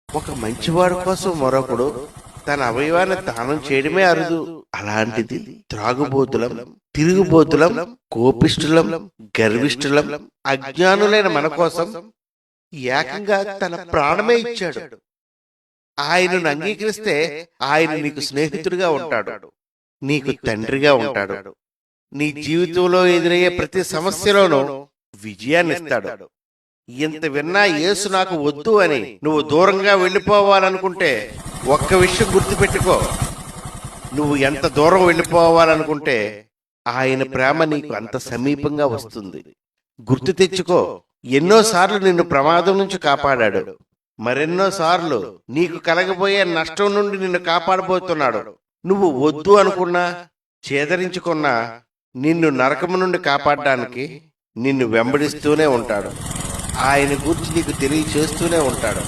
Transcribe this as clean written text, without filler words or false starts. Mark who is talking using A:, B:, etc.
A: ఒక మంచివాడు కోసం మరొకడు తన అవయవాన్ని దానం చేయడమే అరుదు. అలాంటిది త్రాగుబోతులం, తిరుగుబోతులం, కోపిష్ఠులం, గర్విష్ఠులం, అజ్ఞానులైన మన కోసం ఏకంగా తన ప్రాణమే ఇచ్చాడు. ఆయనను అంగీకరిస్తే ఆయన నీకు స్నేహితుడిగా ఉంటాడు, నీకు తండ్రిగా ఉంటాడు. నీ జీవితంలో ఎదురయ్యే ప్రతి సమస్యలోనూ విజయాన్ని ఇస్తాడు. ఇంత విన్నా యేసు నాకు వద్దు అని నువ్వు దూరంగా వెళ్ళిపోవాలనుకుంటే ఒక్క విషయం గుర్తుపెట్టుకో. నువ్వు ఎంత దూరం వెళ్ళిపోవాలనుకుంటే ఆయన ప్రేమ నీకు అంత సమీపంగా వస్తుంది. గుర్తు తెచ్చుకో, ఎన్నోసార్లు నిన్ను ప్రమాదం నుంచి కాపాడాడు, మరెన్నోసార్లు నీకు కలగబోయే నష్టం నుండి నిన్ను కాపాడబోతున్నాడు. నువ్వు వద్దు అనుకున్నా, చేదరించుకున్నా నిన్ను నరకము నుండి కాపాడడానికి నిన్ను వెంబడిస్తూనే ఉంటాడు. ఆయన గురించి నీకు తెలియచేస్తూనే ఉంటాడు.